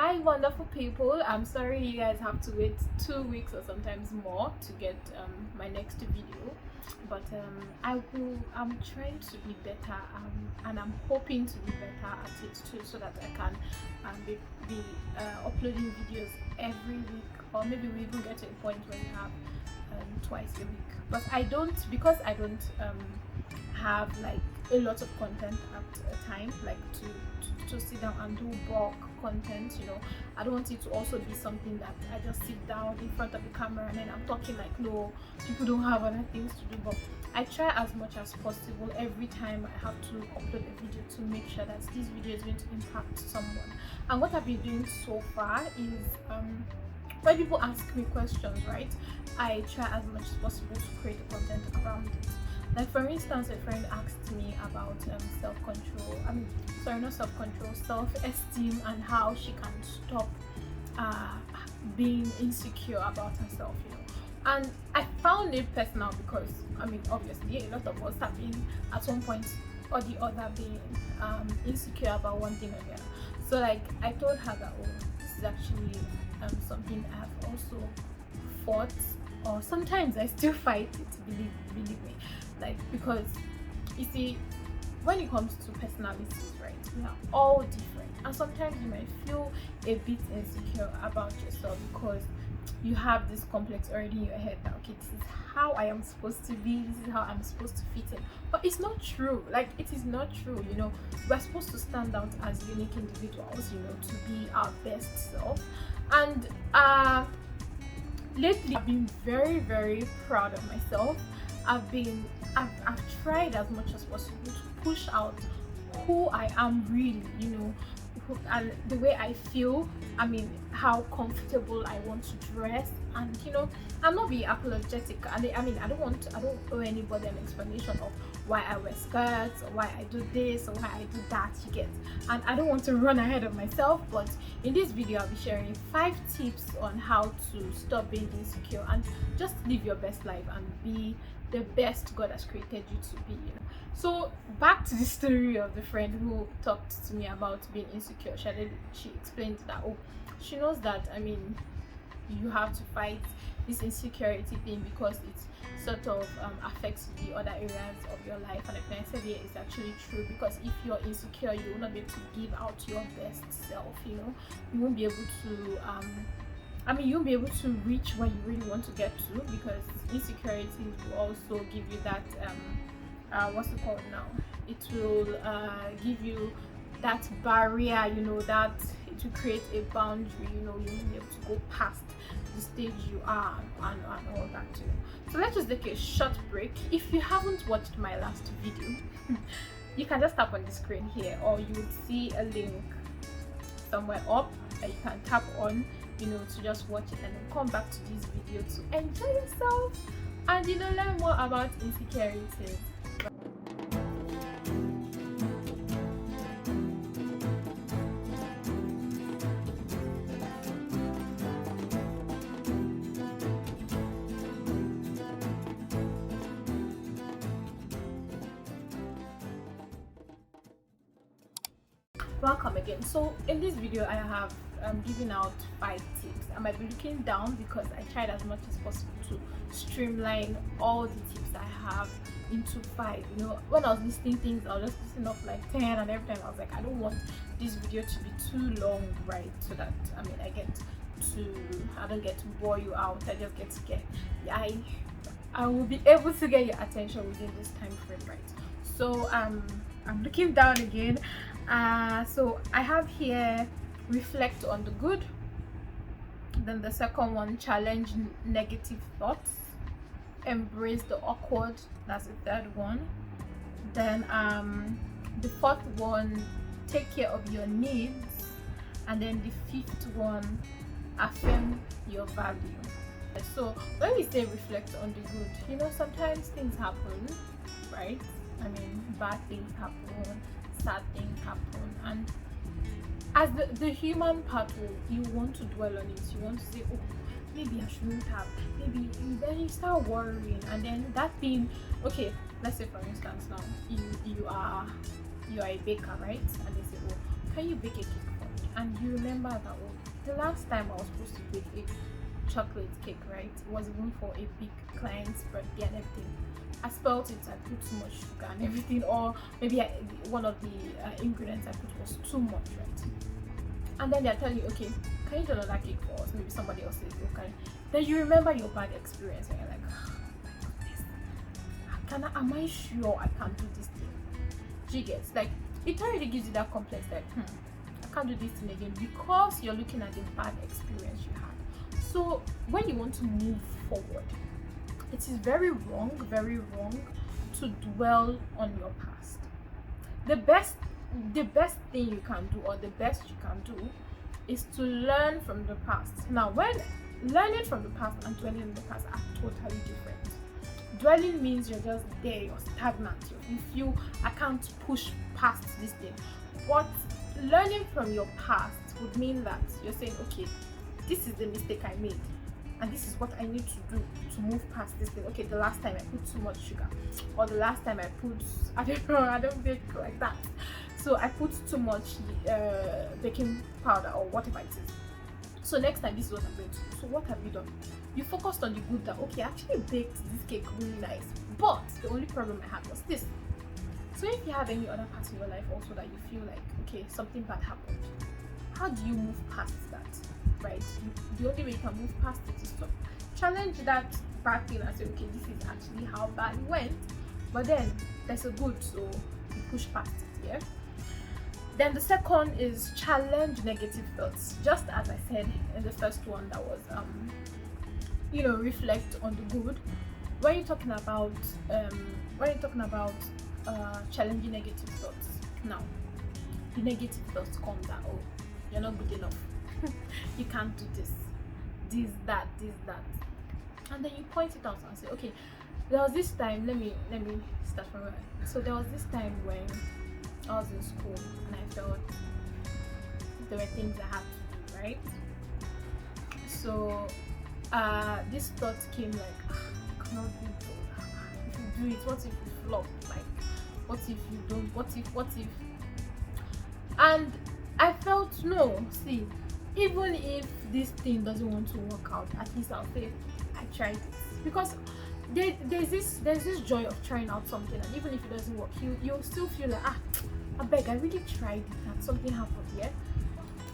Hi wonderful people, I'm sorry you guys have to wait 2 weeks or sometimes more to get my next video, but I'm trying to be better, and I'm hoping to be better at it too, so that I can be uploading videos every week, or maybe we even get to a point where we have twice a week. But I don't, because I don't have like a lot of content at a time, like to sit down and do bulk content, you know. I don't want it to also be something that I just sit down in front of the camera and then I'm talking like, no, people don't have other things to do. But I try as much as possible every time I have to upload a video to make sure that this video is going to impact someone. And what I've been doing so far is when people ask me questions, right, I try as much as possible to create content around it. Like for instance, a friend asked me about self-control, not self-control, self-esteem, and how she can stop being insecure about herself, you know. And I found it personal because obviously a lot of us have been at one point or the other being insecure about one thing or the other. So like I told her that, oh, this is actually something I have also fought, or sometimes I still fight it, believe me. Like, because you see, when it comes to personalities, right, we are all different, and sometimes you might feel a bit insecure about yourself because you have this complex already in your head that, okay, this is how I am supposed to be, this is how I'm supposed to fit in. But it's not true. Like, it is not true, you know. We're supposed to stand out as unique individuals, you know, to be our best self. And lately I've been very, very proud of myself. I've tried as much as possible to push out who I am really, you know, and the way I feel, how comfortable I want to dress, and you know, I'm not being apologetic. I don't owe anybody an explanation of why I wear skirts, or why I do this, or why I do that, you get. And I don't want to run ahead of myself, but in this video I'll be sharing 5 tips on how to stop being insecure and just live your best life and be the best God has created you to be, you know. So back to the story of the friend who talked to me about being insecure. She explained that, oh, she knows that you have to fight this insecurity thing because it sort of affects the other areas of your life. And I said, yeah, it's actually true, because if you're insecure, you will not be able to give out your best self, you know. You won't be able to you won't be able to reach where you really want to get to, because insecurities will also give you that what's it called now, it will give you that barrier, you know, that it will create a boundary, you know. You won't be able to go past the stage you are and all that too. So let's just take a short break. If you haven't watched my last video, you can just tap on the screen here, or you would see a link somewhere up that you can tap on, you know, to just watch it and then come back to this video to enjoy yourself and, you know, learn more about insecurities. Welcome again. So in this video I have given out 5 tips. I might be looking down because I tried as much as possible to streamline all the tips I have into 5. You know, when I was listing things, I was just listing off like 10, and every time I was like, I don't want this video to be too long, right? So that I don't get to bore you out. I just get to get, I will be able to get your attention within this time frame, right? So I'm looking down again. So I have here, reflect on the good. Then the second one, challenge negative thoughts. Embrace the awkward. That's the third one. Then the fourth one, take care of your needs. And then the 5th one, affirm your value. So when we say reflect on the good, you know, sometimes things happen, right? Bad things happen, sad things happen, and as the human part, you want to dwell on it. You want to say, oh, maybe I shouldn't have, maybe, then you start worrying, and then that thing, okay, let's say for instance now you are a baker, right? And they say, oh, can you bake a cake for me? and you remember that, oh, the last time I was supposed to bake a chocolate cake, right? It was even for a big client's birthday and everything. I spelt it, I put too much sugar and everything, or maybe one of the ingredients I put was too much, right? And then they're telling you, okay, can you do another cake for us? Maybe somebody else says, okay. Then you remember your bad experience and you're like, oh my goodness, am I sure I can do this thing? She gets like, it already gives you that complex, like, I can't do this thing again, because you're looking at the bad experience you had. So when you want to move forward, it is very wrong to dwell on your past. The best thing you can do, or the best you can do, is to learn from the past. Now, when learning from the past and dwelling in the past are totally different. Dwelling means you're just there, you're stagnant, you feel I can't push past this thing. But learning from your past would mean that you're saying, okay, this is the mistake I made, and this is what I need to do to move past this thing. Okay, the last time I put too much sugar, or the last time I put, I don't know, I don't bake like that, so I put too much baking powder or whatever it is. So next time, this is what I'm going to do. So what have you done? You focused on the good, that okay, I actually baked this cake really nice, but the only problem I had was this. So if you have any other part in your life also that you feel like, okay, something bad happened, how do you move past that? Right? The only way you can move past it is to challenge that bad thing and say, okay, this is actually how bad it went, but then there's a good, so you push past it. Yeah. Then the second is challenge negative thoughts. Just as I said in the first one, that was reflect on the good. When you're talking about challenging negative thoughts, now the negative thoughts come that, oh, you're not good enough, you can't do this, that, and then you point it out and say, okay, there was this time, let me start from where. So there was this time when I was in school and I felt there were things I had to do, right? So this thought came like, I cannot do it. If you do it, what if you flop? Like, what if you don't? What if? And I felt, no, see, even if this thing doesn't want to work out, at least I'll say I tried it. Because there's this joy of trying out something, and even if it doesn't work, you'll still feel like, I beg, I really tried it and something happened. Yeah,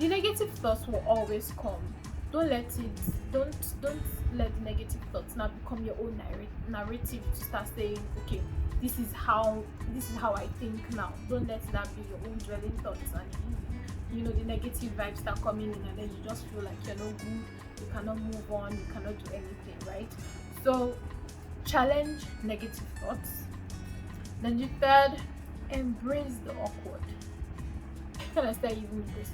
the negative thoughts will always come. Don't let the negative thoughts now become your own narrative to start saying, okay, this is how I think now. Don't let that be your own dwelling thoughts, and the negative vibes start coming in, and then you just feel like you're no good, you cannot move on, you cannot do anything, right? So challenge negative thoughts. Then the third, embrace the awkward. Kind of start using this.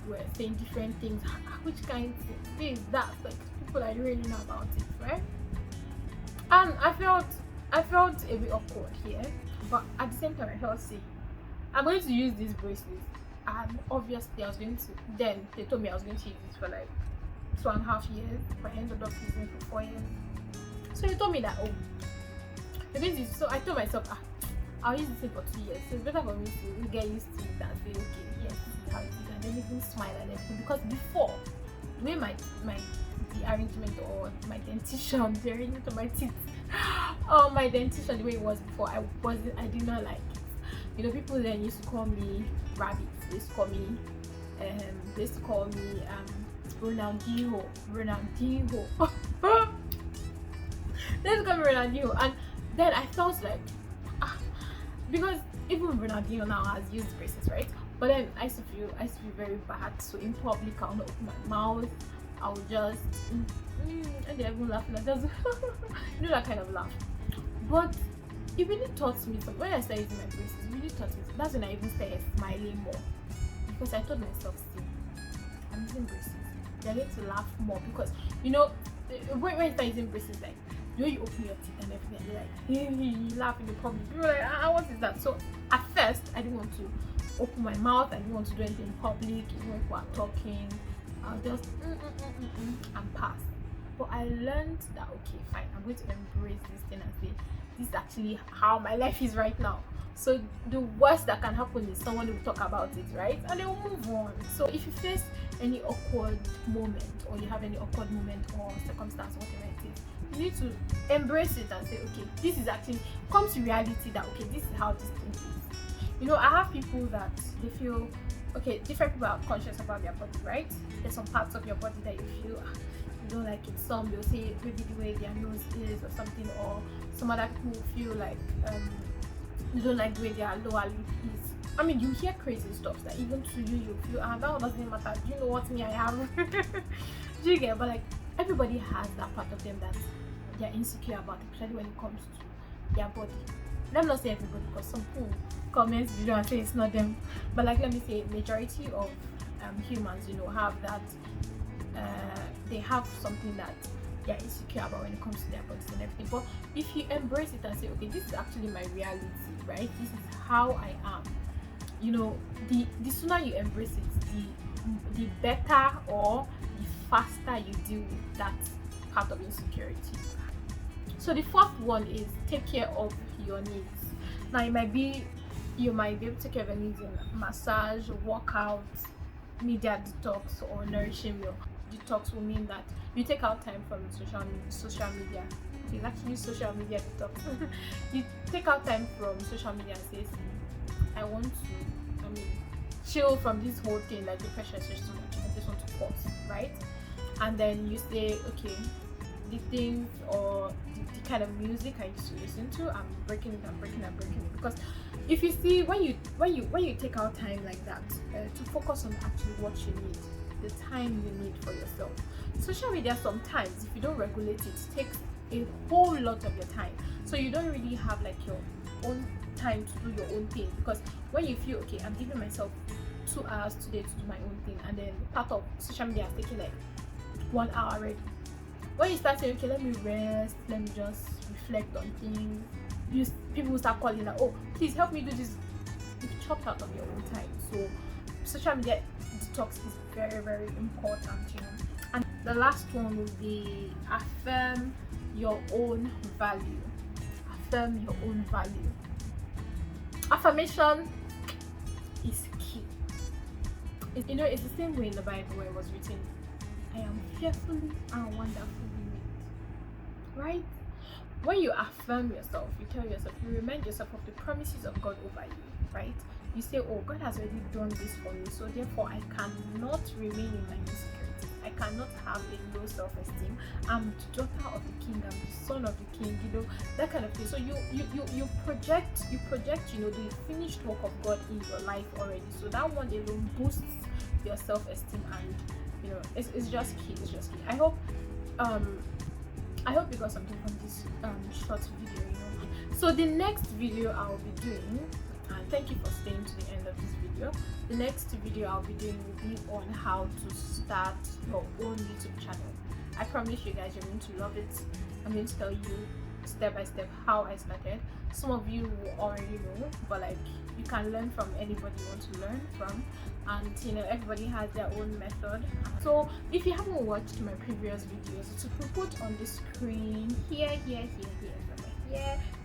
We're saying different things. Which kind of this, that, like people I don't really know about it, right? And I felt a bit awkward here, but at the same time I felt, see, I'm going to use these bracelets, and obviously then they told me I was going to use this for like 2.5 years, but I ended up using it for 4 years. So they told me that, oh, you're going to use it. So I told myself, I'll use this thing for 2 years, so it's better for me to get used to it and say, okay, yes, this is how it is, and then even smile and everything. Because before, the way the arrangement, or my dentition, the arrangement of my teeth, or my dentition, the way it was before, I did not like it. People then used to call me rabbit. They used to call me Ronaldinho. They used to call me Ronaldinho, and then I felt like, because even Ronaldinho now has used braces, right? But then I used to feel very bad. So in public, I'll not open my mouth. I'll just and they're even laughing at us. That kind of laugh. But it really taught me something. When I started using my braces, it really taught me. That's when I even started smiling more, because I told myself, see, I'm using braces. They're going to laugh more, because when I start using braces, like, the way you open your teeth and everything, you're like, you laugh in the public. You're like, what is that? So at first, I didn't want to open my mouth. I didn't want to do anything in public. When people are talking, I'll just and pass. But I learned that okay, fine, I'm going to embrace this thing and say this is actually how my life is right now. So the worst that can happen is someone will talk about it, right, and they will move on. So if you face any awkward moment, or you have any awkward moment or circumstance, whatever it is, you need to embrace it and say okay, this is actually, come to reality that okay, this is how this thing is. You know, I have people that they feel okay, different people are conscious about their body, right? There's some parts of your body that you feel you don't like it. Some they'll say maybe the way their nose is or something, or some other people feel like you don't like the way their lower lip is. I mean, you hear crazy stuff that even to you, you feel, that one doesn't matter. Do you know what me I have? Do you get? But like, everybody has that part of them that they're insecure about, especially when it comes to their body. Let me not say everybody, because some people comment video and say it's not them. But like, let me say majority of humans, you know, have that. They have something that they're insecure about when it comes to their bodies and everything. But if you embrace it and say, okay, this is actually my reality, right? This is how I am. You know, the sooner you embrace it, the better or the faster you deal with that part of insecurity. So the fourth one is take care of your needs. Now you might be able to take care of your needs in massage, workout, media detox, or nourishing meal. Detox will mean that you take out time from social media. It's actually social media detox. You take out time from social media and say, I want to, chill from this whole thing, like the pressure is just too much. I just want to pause, right? And then you say, okay, the things or the kind of music I used to listen to, I'm breaking it. Because if you see, when you take out time like that to focus on actually what you need, the time you need for yourself. Social media sometimes, if you don't regulate it, takes a whole lot of your time. So you don't really have like your own time to do your own thing. Because when you feel okay, I'm giving myself 2 hours today to do my own thing, and then part of social media is taking like 1 hour already. When you start saying, okay, let me rest, let me just reflect on things, people will start calling like, oh, please help me do this. You've chopped out of your own time. So social media detox is very, very important, you know. And the last one will be affirm your own value. Affirm your own value. Affirmation is key. You know, it's the same way in the Bible where it was written, I am fearfully and wonderfully made. Right? When you affirm yourself, you tell yourself, you remind yourself of the promises of God over you, right? You say, oh, God has already done this for me, so therefore I cannot remain in my insecurity. I cannot have a low self-esteem. I'm the daughter of the king, I'm the son of the king, you know, that kind of thing. So you project, you know, the finished work of God in your life already. So that one alone boosts your self-esteem, and you know, it's just key. I hope you got something from this short video, you know. So the next video I'll be doing, and thank you for staying to the end of this video, the next video I'll be doing will be on how to start your own YouTube channel. I promise you guys, you're going to love it. I'm going to tell you step by step how I started. Some of you will already know, but like, you can learn from anybody you want to learn from, and you know, everybody has their own method. So if you haven't watched my previous videos, it's put on the screen here,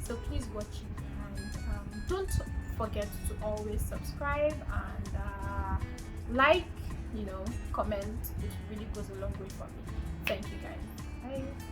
so please watch it, and don't forget to always subscribe and like, you know, comment. It really goes a long way for me. Thank you guys. Bye.